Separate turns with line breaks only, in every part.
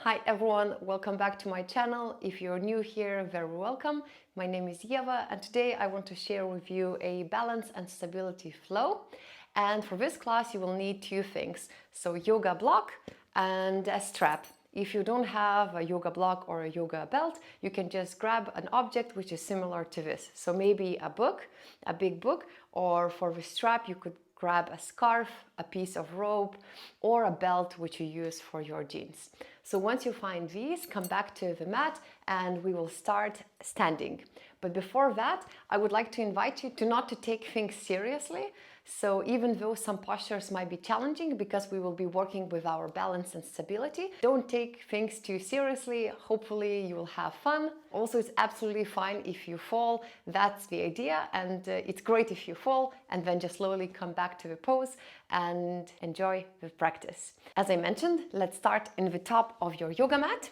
Hi everyone, welcome back to my channel. If you're new here, very welcome. My name is Ieva and today I want to share with you a balance and stability flow. And for this class you will need two things. So yoga block and a strap. If you don't have a yoga block or a yoga belt, you can just grab an object which is similar to this. So maybe a book, a big book, or for the strap you could grab a scarf, a piece of rope, or a belt which you use for your jeans. So once you find these, come back to the mat and we will start standing. But before that, I would like to invite you to not to take things seriously. So even though some postures might be challenging because we will be working with our balance and stability, don't take things too seriously. Hopefully you will have fun. Also, it's absolutely fine if you fall. That's the idea. And it's great if you fall and then just slowly come back to the pose and enjoy the practice. As I mentioned, let's start in the top of your yoga mat.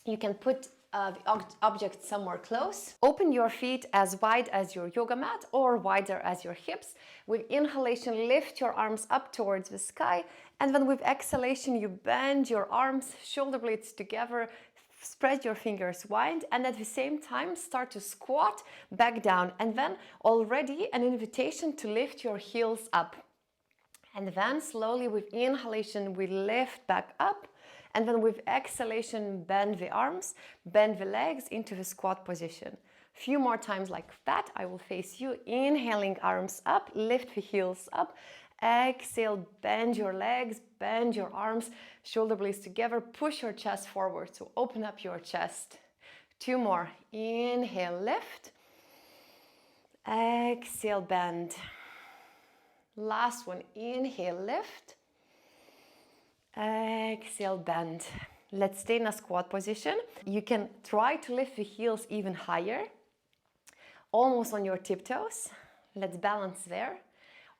You can put the object somewhere close. Open your feet as wide as your yoga mat or wider as your hips. With inhalation, lift your arms up towards the sky. And then with exhalation, you bend your arms, shoulder blades together, spread your fingers wide, and at the same time start to squat back down. And then already an invitation to lift your heels up. And then slowly with inhalation, we lift back up. And then with exhalation, bend the arms, bend the legs into the squat position. Few more times like that. I will face you. Inhaling, arms up, lift the heels up. Exhale, bend your legs, bend your arms, shoulder blades together, push your chest forward. So open up your chest. Two more. Inhale, lift. Exhale, bend. Last one. Inhale, lift. Exhale, bend. Let's stay in a squat position. You can try to lift the heels even higher, almost on your tiptoes. Let's balance there.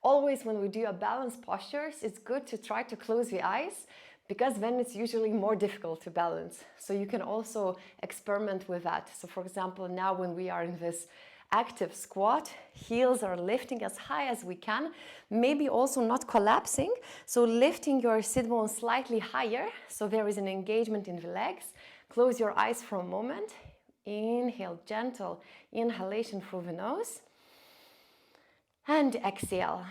Always when we do a balance postures, it's good to try to close the eyes because then it's usually more difficult to balance. So you can also experiment with that. So for example, now when we are in this active squat, heels are lifting as high as we can, maybe also not collapsing, so lifting your sit bones slightly higher, so there is an engagement in the legs. Close your eyes for a moment. Inhale, gentle inhalation through the nose, and exhale.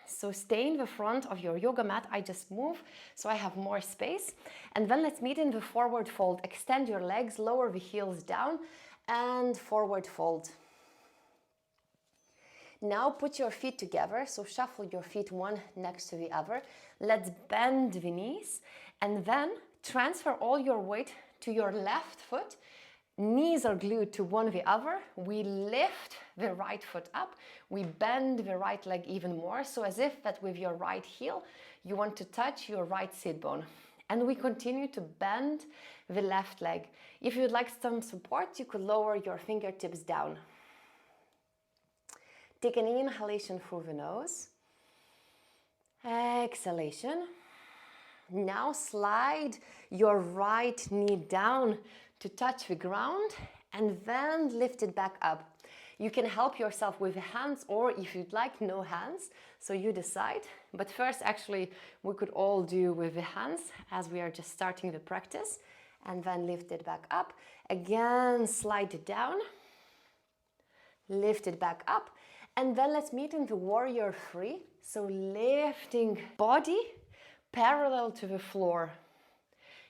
So stay in the front of your yoga mat. I just move so I have more space, and then let's meet in the forward fold. Extend your legs, lower the heels down, and forward fold. Now put your feet together, so shuffle your feet one next to the other. Let's bend the knees and then transfer all your weight to your left foot. Knees are glued to one the other. We lift the right foot up. We bend the right leg even more, so as if that with your right heel, you want to touch your right sit bone. And we continue to bend the left leg. If you'd like some support, you could lower your fingertips down. Take an inhalation through the nose. Exhalation. Now slide your right knee down to touch the ground and then lift it back up. You can help yourself with the hands or if you'd like, no hands. So you decide. But first, actually, we could all do with the hands as we are just starting the practice. And then lift it back up. Again, slide it down. Lift it back up. And then let's meet in the warrior three. So lifting body parallel to the floor.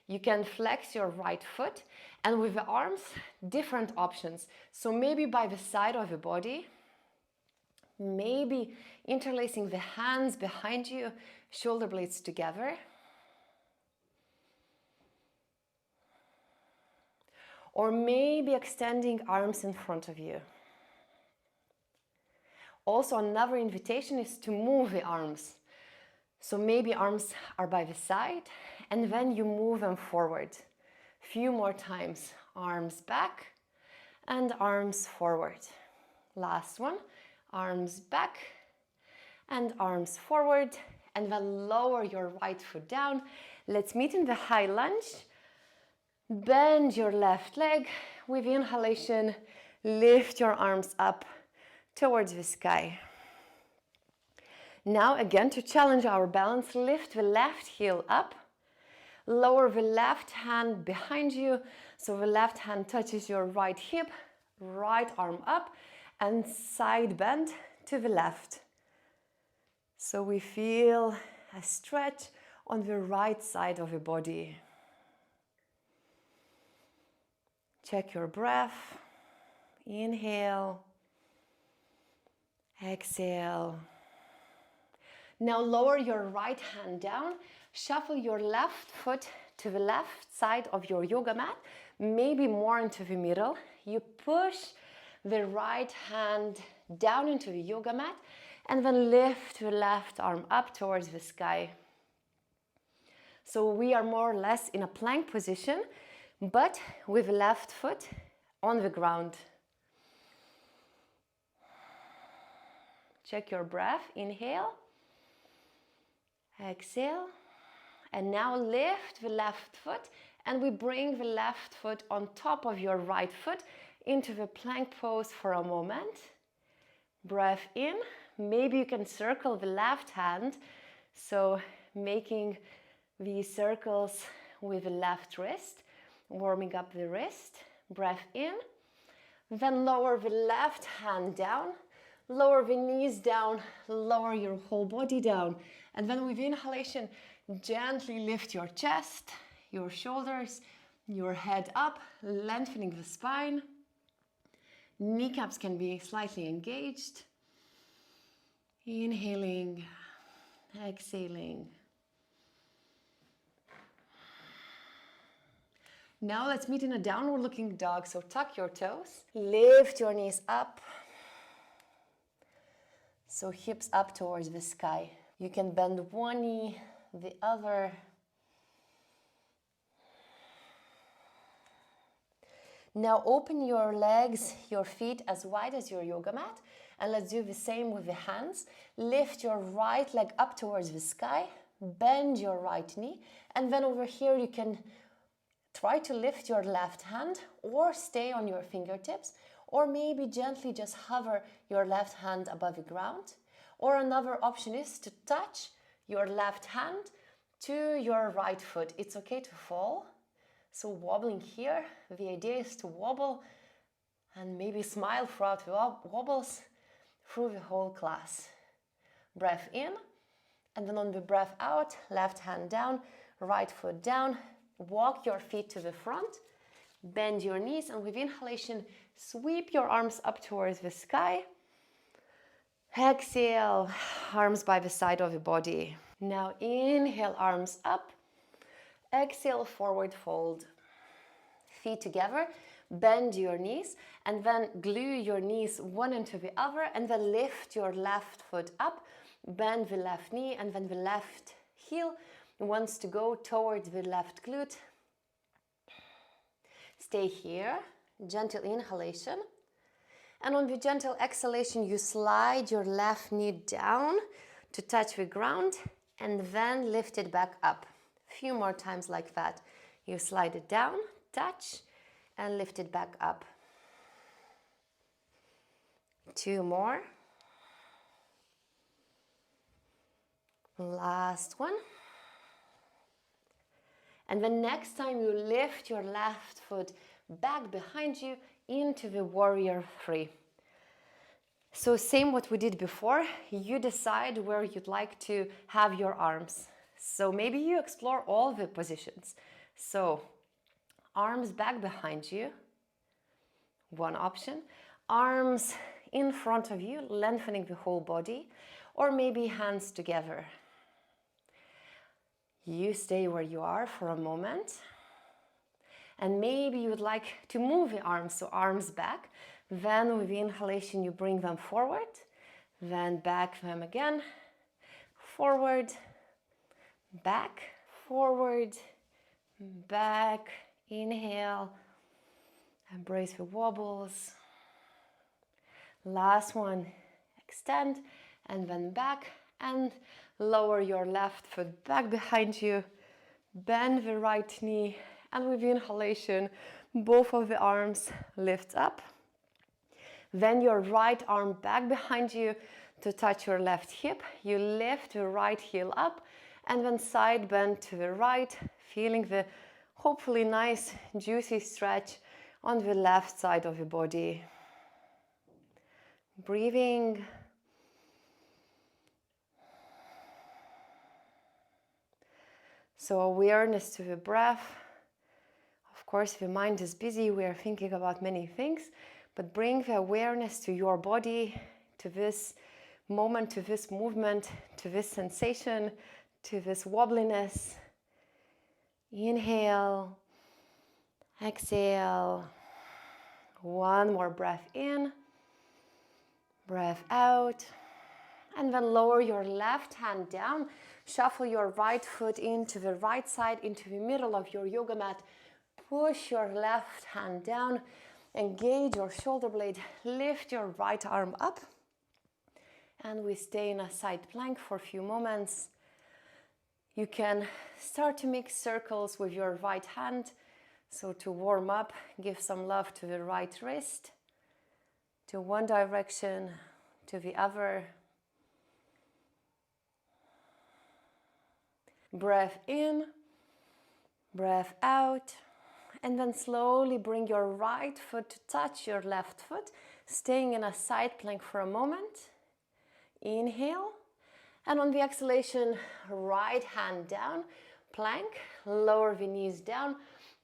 You can flex your right foot and with the arms, different options. So maybe by the side of the body, maybe interlacing the hands behind you, shoulder blades together. Or maybe extending arms in front of you. Also, another invitation is to move the arms. So maybe arms are by the side and then you move them forward. Few more times. Arms back and arms forward. Last one. Arms back and arms forward. And then lower your right foot down. Let's meet in the high lunge. Bend your left leg. With inhalation, lift your arms up towards the sky. Now again, to challenge our balance, lift the left heel up, Lower the left hand behind you, so the left hand touches your right hip, right arm up, and side bend to the left. So we feel a stretch on the right side of the body. Check your breath. Inhale. Exhale. Now lower your right hand down. Shuffle your left foot to the left side of your yoga mat, maybe more into the middle. You push the right hand down into the yoga mat and then lift the left arm up towards the sky. So we are more or less in a plank position, but with the left foot on the ground. Check your breath. Inhale. Exhale. And now lift the left foot and we bring the left foot on top of your right foot into the plank pose for a moment. Breath in. Maybe you can circle the left hand, so making these circles with the left wrist, warming up the wrist. Breath in. Then lower the left hand down, lower the knees down, lower your whole body down. And then with inhalation, gently lift your chest, your shoulders, your head up, lengthening the spine. Kneecaps can be slightly engaged. Inhaling, exhaling. Now let's meet in a downward looking dog. So tuck your toes, lift your knees up. So hips up towards the sky. You can bend one knee, the other. Now open your legs, your feet as wide as your yoga mat. And let's do the same with the hands. Lift your right leg up towards the sky. Bend your right knee. And then over here you can try to lift your left hand or stay on your fingertips. Or maybe gently just hover your left hand above the ground. Or another option is to touch your left hand to your right foot. It's okay to fall. So wobbling here, the idea is to wobble and maybe smile throughout the wobbles through the whole class. Breath in, and then on the breath out, left hand down, right foot down. Walk your feet to the front, bend your knees, and with inhalation, sweep your arms up towards the sky. Exhale, arms by the side of the body. Now inhale, arms up. Exhale, forward fold. Feet together, bend your knees, and then glue your knees one into the other, and then lift your left foot up, bend the left knee, and then the left heel wants to go towards the left glute. Stay here, gentle inhalation. And on the gentle exhalation, you slide your left knee down to touch the ground, and then lift it back up. A few more times like that. You slide it down, touch, and lift it back up. 2 more. Last one. And then next time you lift your left foot back behind you into the warrior 3. So same what we did before, you decide where you'd like to have your arms. So maybe you explore all the positions. So arms back behind you, one option. Arms in front of you, lengthening the whole body, or maybe hands together. You stay where you are for a moment. And maybe you would like to move the arms, so arms back. Then with the inhalation, you bring them forward. Then back them again. Forward, back, forward, back. Inhale. Embrace the wobbles. Last one. Extend and then back. And lower your left foot back behind you. Bend the right knee. And with the inhalation, both of the arms lift up. Then your right arm back behind you to touch your left hip. You lift the right heel up And then side bend to the right, feeling the hopefully nice juicy stretch on the left side of your body. Breathing. So awareness to the breath. Of course, the mind is busy, we are thinking about many things, but bring the awareness to your body, to this moment, to this movement, to this sensation, to this wobbliness. Inhale, exhale. One more breath in, breath out. And then lower your left hand down. Shuffle your right foot into the right side, into the middle of your yoga mat. Push your left hand down. Engage your shoulder blade. Lift your right arm up. And we stay in a side plank for a few moments. You can start to make circles with your right hand. So to warm up, give some love to the right wrist, to one direction, to the other. Breath in, breath out, and then slowly bring your right foot to touch your left foot, staying in a side plank for a moment. Inhale, and on the exhalation, right hand down, plank, lower the knees down,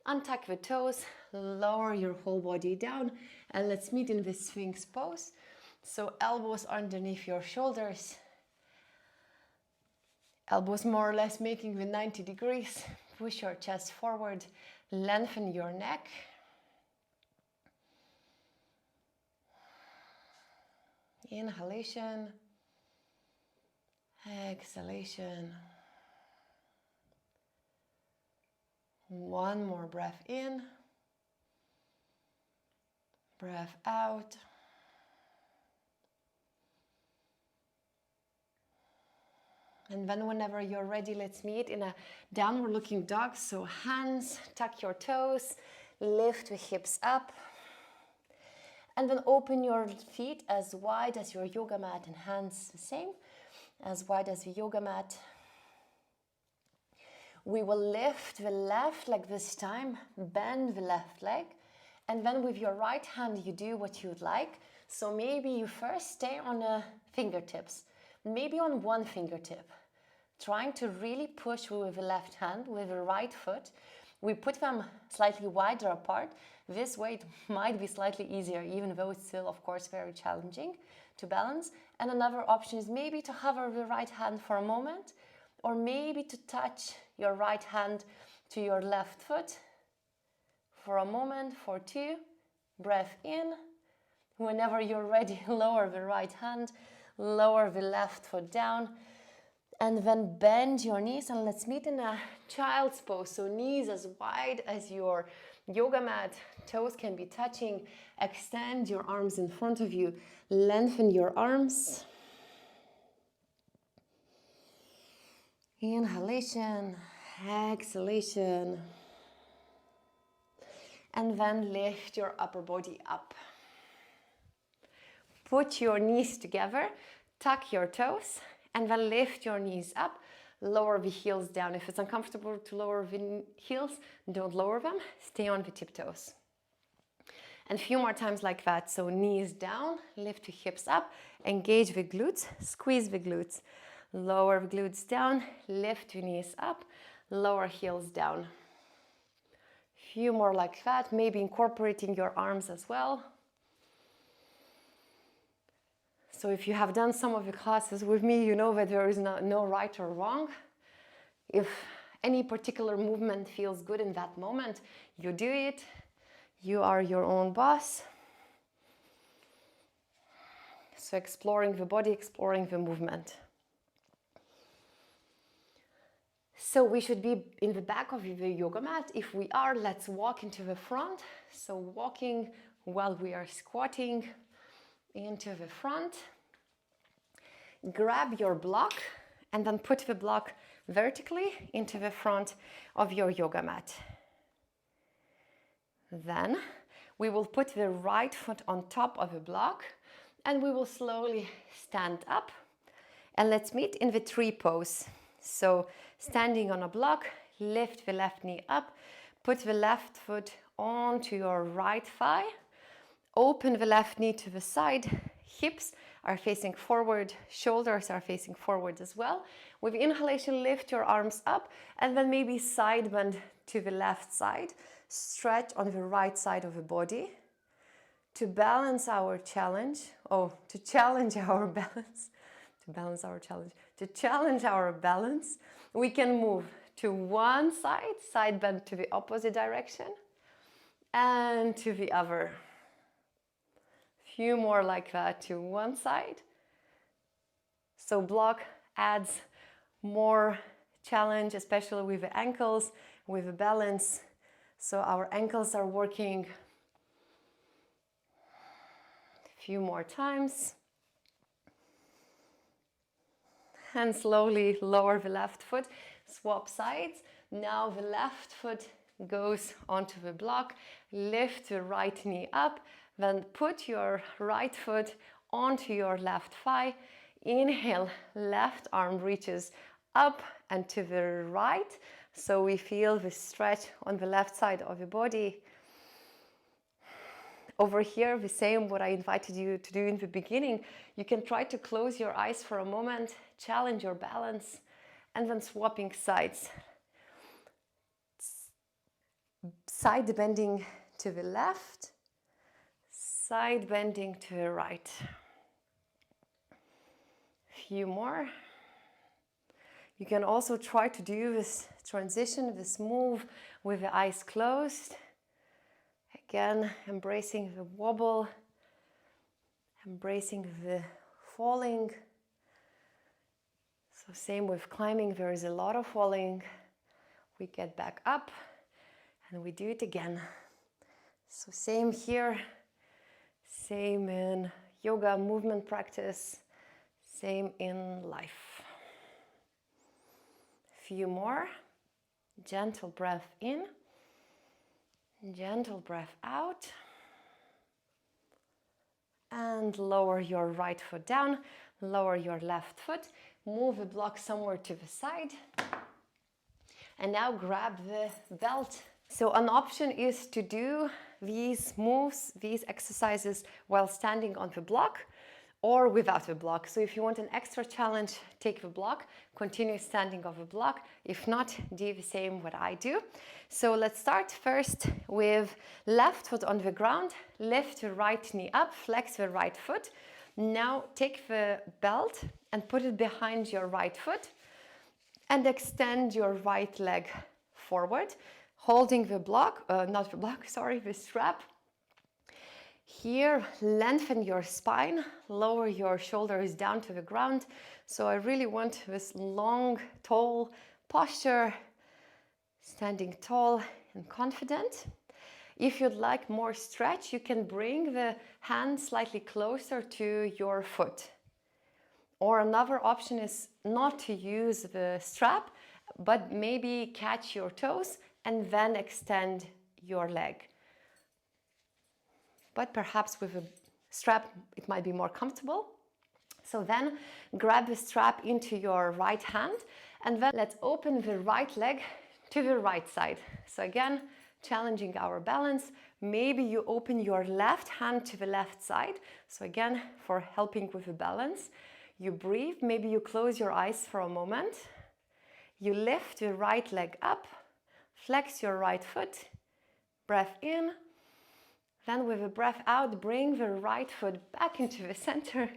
untuck the toes, lower your whole body down, and let's meet in the Sphinx pose. So elbows underneath your shoulders, elbows more or less making the 90 degrees. Push your chest forward, lengthen your neck. Inhalation, exhalation. One more breath in, breath out. And then whenever you're ready, let's meet in a downward looking dog. So hands, tuck your toes, lift the hips up. And then open your feet as wide as your yoga mat, and hands the same, as wide as the yoga mat. We will lift the left leg this time, bend the left leg, and then with your right hand you do what you'd like. So maybe you first stay on fingertips, maybe on one fingertip, trying to really push with the left hand, with the right foot. We put them slightly wider apart. This way it might be slightly easier, even though it's still, of course, very challenging to balance. And another option is maybe to hover the right hand for a moment, or maybe to touch your right hand to your left foot for a moment, for 2. Breath in. Whenever you're ready, lower the right hand, lower the left foot down, and then bend your knees, and let's meet in a child's pose. So knees as wide as your yoga mat, toes can be touching. Extend your arms in front of you, lengthen your arms. Inhalation, exhalation, and then lift your upper body up. Put your knees together, tuck your toes, and then lift your knees up, lower the heels down. If it's uncomfortable to lower the heels, don't lower them, stay on the tiptoes. And a few more times like that. So knees down, lift the hips up, engage the glutes, squeeze the glutes. Lower the glutes down, lift your knees up, lower heels down. Few more like that, maybe incorporating your arms as well. So if you have done some of the classes with me, you know that there is no right or wrong. If any particular movement feels good in that moment, you do it. You are your own boss. So exploring the body, exploring the movement. So we should be in the back of the yoga mat. If we are, let's walk into the front. So walking while we are squatting into the front. Grab your block and then put the block vertically into the front of your yoga mat. Then we will put the right foot on top of the block and we will slowly stand up. And let's meet in the tree pose. So standing on a block, lift the left knee up, put the left foot onto your right thigh, open the left knee to the side, hips are facing forward, shoulders are facing forward as well. With inhalation, lift your arms up and then maybe side bend to the left side, stretch on the right side of the body. To balance our challenge, to challenge our balance, to challenge our balance, we can move to one side, side bend to the opposite direction, and to the other. Few more like that to one side. So block adds more challenge, especially with the ankles, with the balance. So our ankles are working. A few more times. And slowly lower the left foot, swap sides. Now the left foot goes onto the block, lift the right knee up, then put your right foot onto your left thigh. Inhale, left arm reaches up and to the right. So we feel the stretch on the left side of the body. Over here, the same what I invited you to do in the beginning. You can try to close your eyes for a moment, challenge your balance, and then swapping sides. Side bending to the left, side bending to the right. Few more. You can also try to do this transition, this move with the eyes closed. Again, embracing the wobble, embracing the falling. So same with climbing, there is a lot of falling. We get back up and we do it again. So same here, same in yoga movement practice, same in life. Few more. Gentle breath in. Gentle breath out. And lower your right foot down, lower your left foot, move the block somewhere to the side. And now grab the belt. So an option is to do these moves, these exercises while standing on the block or without the block. So if you want an extra challenge, take the block, continue standing on the block. If not, do the same what I do. So let's start first with left foot on the ground, lift the right knee up, flex the right foot. Now take the belt and put it behind your right foot and extend your right leg forward, holding the block, the strap. Here, lengthen your spine, lower your shoulders down to the ground. So I really want this long, tall posture, standing tall and confident. If you'd like more stretch, you can bring the hand slightly closer to your foot. Or another option is not to use the strap, but maybe catch your toes and then extend your leg. But perhaps with a strap, it might be more comfortable. So then grab the strap into your right hand and then let's open the right leg to the right side. So again, challenging our balance. Maybe you open your left hand to the left side. So again, for helping with the balance, you breathe. Maybe you close your eyes for a moment. You lift your right leg up, flex your right foot, breath in. Then with a breath out, bring the right foot back into the center.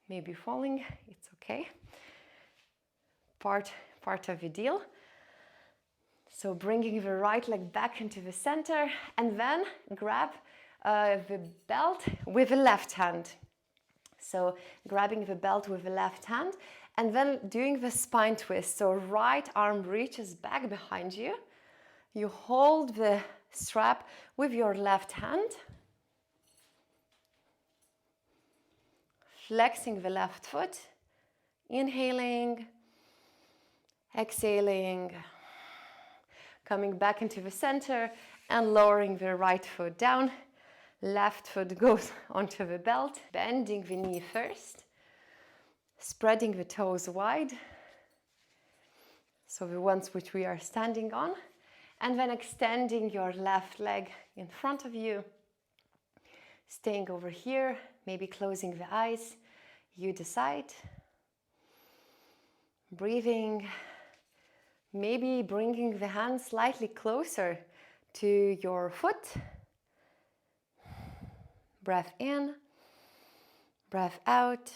Maybe falling, it's okay. Part of the deal. So bringing the right leg back into the center and then grab the belt with the left hand. So grabbing the belt with the left hand and then doing the spine twist. So right arm reaches back behind you. You hold the strap with your left hand. Flexing the left foot. Inhaling. Exhaling. Coming back into the center and lowering the right foot down. Left foot goes onto the belt. Bending the knee first. Spreading the toes wide. so the ones which we are standing on. And then extending your left leg in front of you, staying over here, maybe closing the eyes, you decide. Breathing, maybe bringing the hands slightly closer to your foot. Breath in, breath out.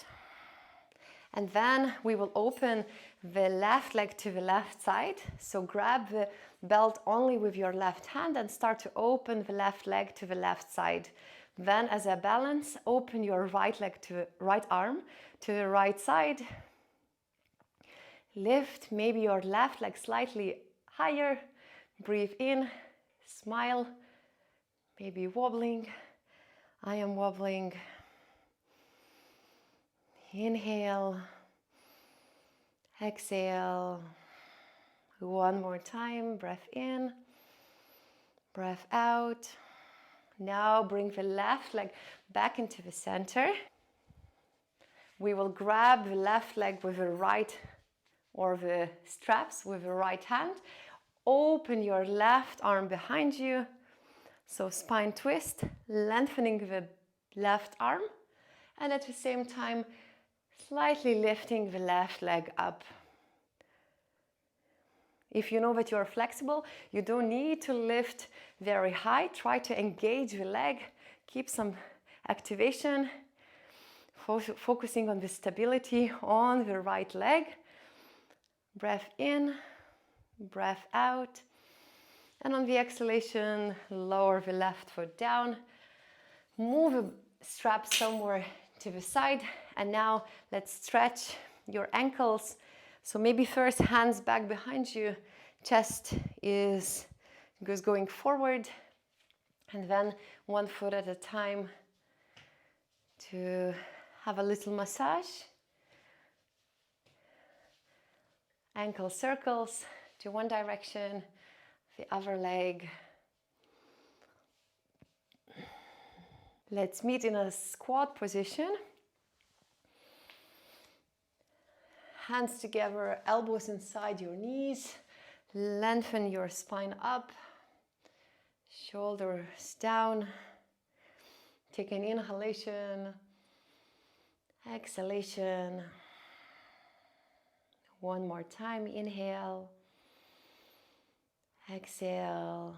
And then we will open the left leg to the left side. So grab the belt only with your left hand and start to open the left leg to the left side. Then as a balance, open your right leg to right arm to the right side. Lift maybe your left leg slightly higher. Breathe in, smile, maybe wobbling. I am wobbling. Inhale, exhale. One more time, breath in, breath out. Now bring the left leg back into the center. We will grab the left leg with the right or the straps with the right hand. Open your left arm behind you. So spine twist, lengthening the left arm. And at the same time, slightly lifting the left leg up. If you know that you are flexible, you don't need to lift very high. Try to engage the leg, keep some activation, focusing on the stability on the right leg. Breath in, breath out. And on the exhalation, lower the left foot down. Move the strap somewhere to the side. And now let's stretch your ankles. So maybe first hands back behind you. Chest is going forward. And then one foot at a time to have a little massage. Ankle circles to one direction, the other leg. Let's meet in a squat position. Hands together, elbows inside your knees. Lengthen your spine up. Shoulders down. Take an inhalation. Exhalation. One more time, inhale, exhale.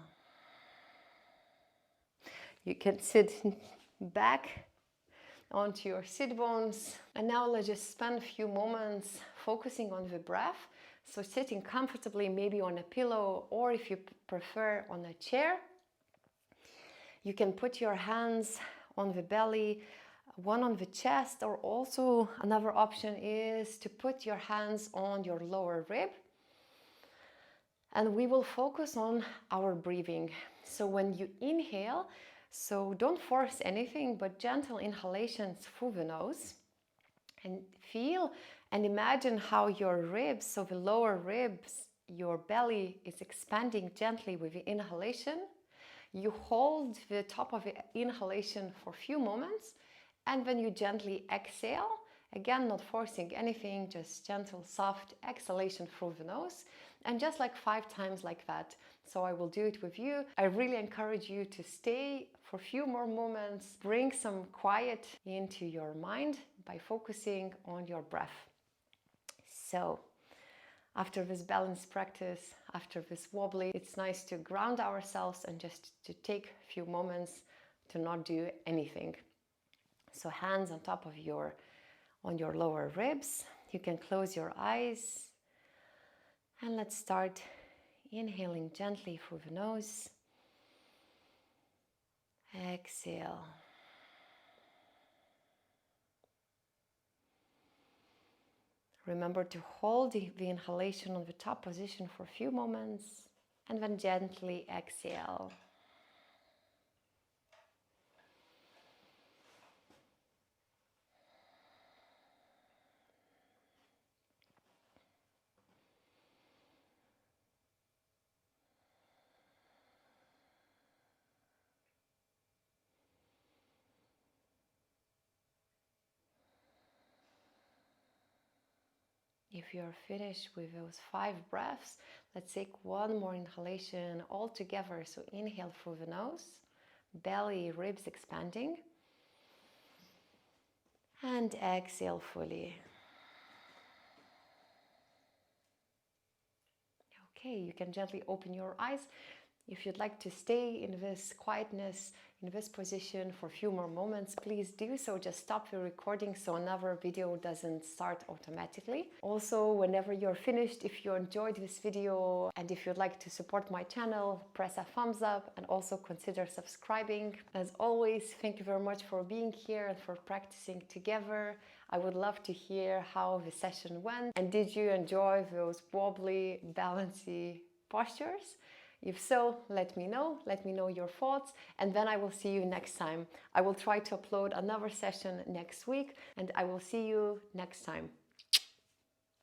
You can sit back onto your sit bones. And now let's just spend a few moments focusing on the breath. So sitting comfortably, maybe on a pillow, or if you prefer, on a chair. You can put your hands on the belly, one on the chest, or also another option is to put your hands on your lower rib. And we will focus on our breathing. So when you inhale, so don't force anything, but gentle inhalations through the nose. And feel and imagine how your ribs, so the lower ribs, your belly is expanding gently with the inhalation. You hold the top of the inhalation for a few moments. And then you gently exhale, again, not forcing anything, just gentle, soft exhalation through the nose. And just like 5 times like that. So I will do it with you. I really encourage you to stay for a few more moments. Bring some quiet into your mind by focusing on your breath. So after this balance practice, after this wobbly, it's nice to ground ourselves and just to take a few moments to not do anything. So hands on top of your lower ribs. You can close your eyes. And let's start inhaling gently through the nose. Exhale. Remember to hold the inhalation on the top position for a few moments and then gently exhale. If you're finished with those 5 breaths, let's take one more inhalation all together. So inhale through the nose, belly, ribs expanding, and exhale fully. Okay, you can gently open your eyes. If you'd like to stay in this quietness, in this position for a few more moments, please do so. Just stop the recording so another video doesn't start automatically. Also, whenever you're finished, if you enjoyed this video and if you'd like to support my channel, press a thumbs up and also consider subscribing. As always, thank you very much for being here and for practicing together. I would love to hear how the session went. And did you enjoy those wobbly, balancy postures? If so, let me know your thoughts, and then I will see you next time. I will try to upload another session next week, and I will see you next time.